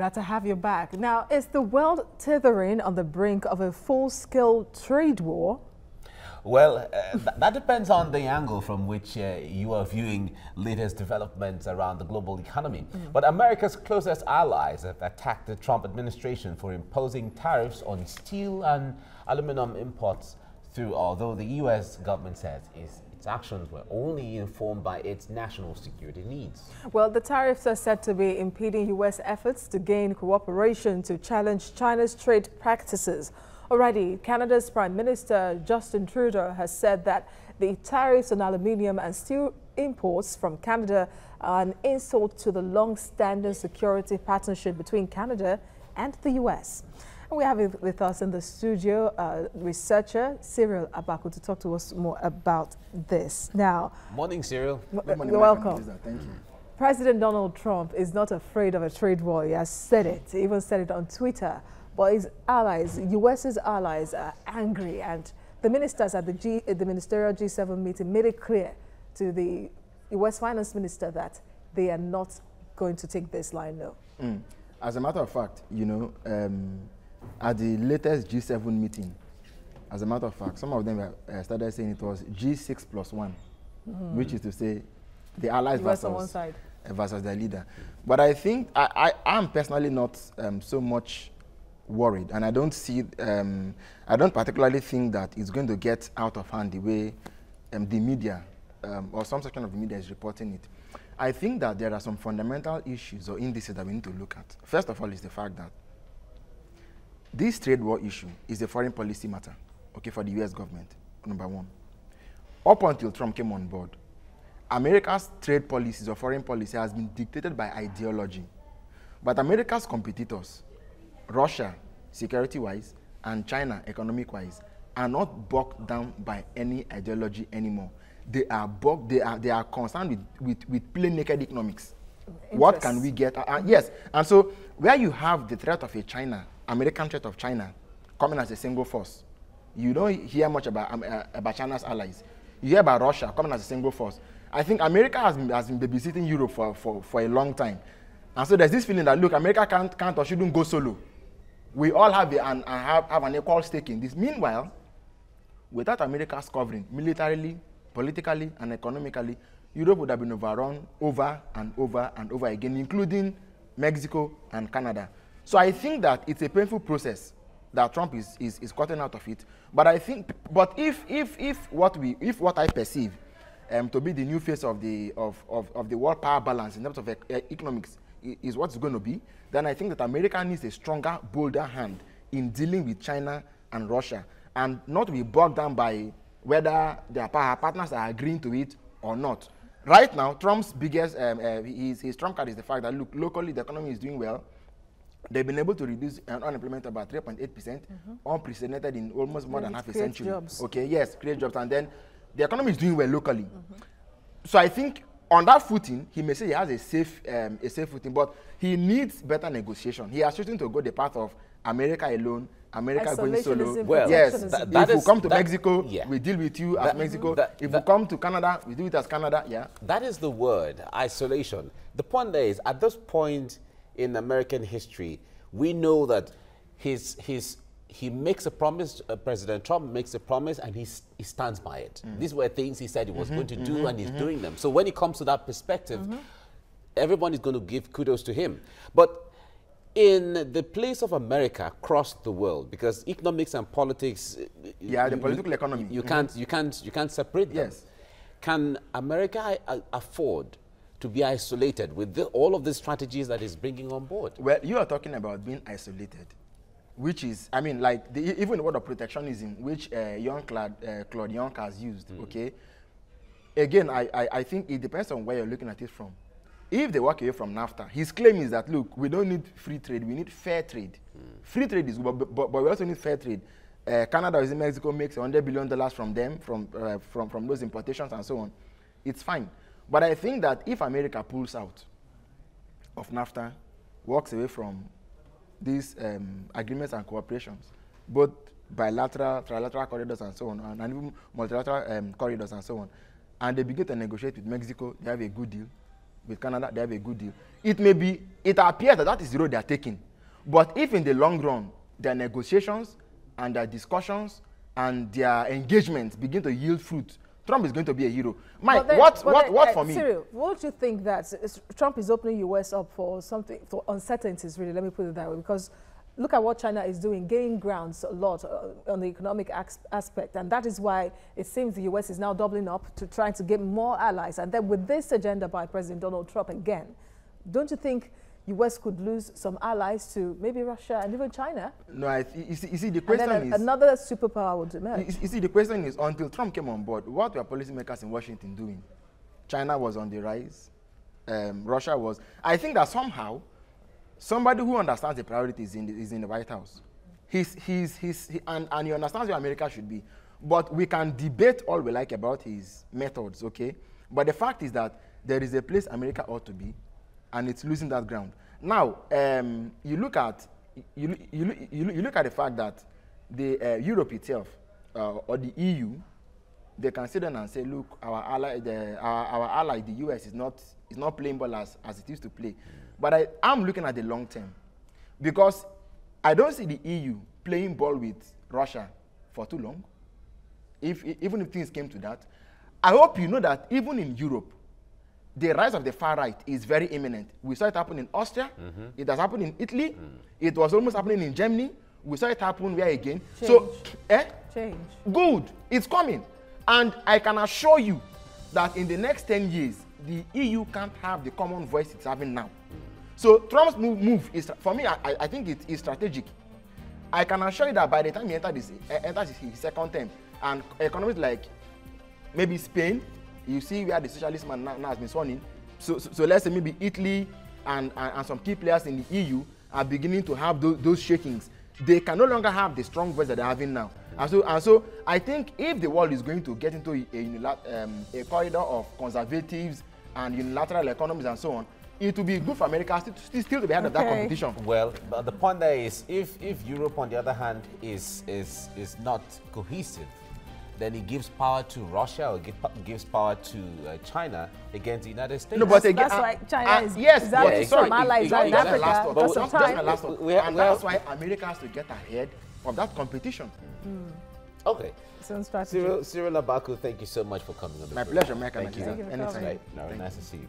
Glad to have you back. Now, is the world tethering on the brink of a full-scale trade war? Well, that depends on the angle from which you are viewing latest developments around the global economy. But America's closest allies have attacked the Trump administration for imposing tariffs on steel and aluminum imports although the U.S. government says its actions were only informed by its national security needs. Well, the tariffs are said to be impeding U.S. efforts to gain cooperation to challenge China's trade practices. Already, Canada's Prime Minister Justin Trudeau has said that the tariffs on aluminium and steel imports from Canada are an insult to the long-standing security partnership between Canada and the U.S. And we have with us in the studio researcher Cyril Abaku to talk to us more about this. Now, morning, Cyril. Good morning, you're welcome. Thank you. President Donald Trump is not afraid of a trade war. He has said it. He even said it on Twitter. But his allies, U.S.'s allies, are angry, and the ministers at the ministerial G7 meeting made it clear to the U.S. Finance Minister that they are not going to take this line, no. As a matter of fact, you know, at the latest G7 meeting, as a matter of fact, some of them started saying it was G6+1, which is to say the allies US on one side versus their leader. But I think I'm personally not so much worried, and I don't particularly think that it's going to get out of hand the way the media or some section of the media is reporting it. I think that there are some fundamental issues or indices that we need to look at. First of all is the fact that this trade war issue is a foreign policy matter, okay, for the US government, number one. Up until Trump came on board, America's trade policies or foreign policy has been dictated by ideology. But America's competitors, Russia, security-wise, and China, economic-wise, are not bogged down by any ideology anymore. They are concerned with plain naked economics. What can we get? Yes, and so where you have the threat of American threat of China, coming as a single force, you don't hear much about China's allies. You hear about Russia coming as a single force. I think America has been babysitting Europe for a long time. And so there's this feeling that, look, America can't or shouldn't go solo. We all have an equal stake in this. Meanwhile, without America's covering, militarily, politically, and economically, Europe would have been overrun over and over and over again, including Mexico and Canada. So I think that it's a painful process that Trump is cutting out of it. But I think, if what I perceive to be the new face of the world power balance in terms of economics is what's going to be, then I think that America needs a stronger, bolder hand in dealing with China and Russia, and not to be bogged down by whether their partners are agreeing to it or not. Right now, Trump's biggest, his trump card is the fact that, look, locally the economy is doing well. They've been able to reduce unemployment about 3.8%, unprecedented in almost more than half a century. Jobs. Okay, yes, create jobs, and then the economy is doing well locally. So I think on that footing, he may say he has a safe footing, but he needs better negotiation. He has chosen to go the path of America alone, America going solo. Well, yes, if we come to Mexico, we deal with you as Mexico. If we come to Canada, we do it as Canada. Yeah. That is the word, isolation. The point there is, at this point in American history, we know that he makes a promise, President Trump makes a promise, and he stands by it. These were things he said he was going to do, and he's doing them. So when it comes to that perspective, everyone is going to give kudos to him. But in the place of America across the world, because economics and politics, the political economy, you can't separate them. Yes. Can America afford to be isolated with all of the strategies that is bringing on board? Well, you are talking about being isolated, which is, I mean, like even the word of protectionism, which Claude Young has used. Okay. Again, I think it depends on where you're looking at it from. If they walk away from NAFTA, his claim is that, look, we don't need free trade, we need fair trade. Free trade is good, but we also need fair trade. Canada or Mexico makes $100 billion from them, from those importations and so on. It's fine. But I think that if America pulls out of NAFTA, walks away from these agreements and cooperations, both bilateral, trilateral corridors and so on, and even multilateral corridors and so on, and they begin to negotiate with Mexico, they have a good deal. with Canada, they have a good deal. It appears that is the road they are taking. But if in the long run, their negotiations and their discussions and their engagements begin to yield fruit, Trump is going to be a hero. Mike, what for me? Cyril, won't you think that Trump is opening U.S. up for something, for uncertainties, really? Let me put it that way. Because look at what China is doing, gaining grounds a lot on the economic aspect. And that is why it seems the U.S. is now doubling up to trying to get more allies. And then with this agenda by President Donald Trump again, don't you think U.S. could lose some allies to maybe Russia and even China? No, you see, the question is... another superpower would emerge. You see, the question is, until Trump came on board, what were policymakers in Washington doing? China was on the rise. Russia was... I think that somehow, somebody who understands the priorities is in the White House. And he understands where America should be. But we can debate all we like about his methods, okay? But the fact is that there is a place America ought to be, and it's losing that ground. Now, you look at the fact that the Europe itself or the EU, they can sit down and say, look, our ally, the US, is not playing ball as it used to play. But I'm looking at the long term, because I don't see the EU playing ball with Russia for too long. Even if things came to that, I hope you know that even in Europe, the rise of the far right is very imminent. We saw it happen in Austria. It has happened in Italy. It was almost happening in Germany. We saw it happen where again? Change. So, Change. Good. It's coming. And I can assure you that in the next 10 years, the EU can't have the common voice it's having now. So Trump's move is, for me, I think it is strategic. I can assure you that by the time he enters his second term, and economies like maybe Spain, you see where the socialist man now has been sworn in. So let's say maybe Italy and some key players in the EU are beginning to have those shakings. They can no longer have the strong voice that they're having now. And so I think if the world is going to get into a corridor of conservatives and unilateral economies and so on, it will be good for America still to be ahead of that competition. Well, but the point there is, if Europe, on the other hand, is not cohesive, then it gives power to Russia or gives power to China against the United States. No, but that's why China is some allies in Africa because of time. And that's why America has to get ahead of that competition. Okay. Cyril Abaku, thank you so much for coming on the program. My pleasure, Mike. Thank you. Anytime. Right. Nice to see you.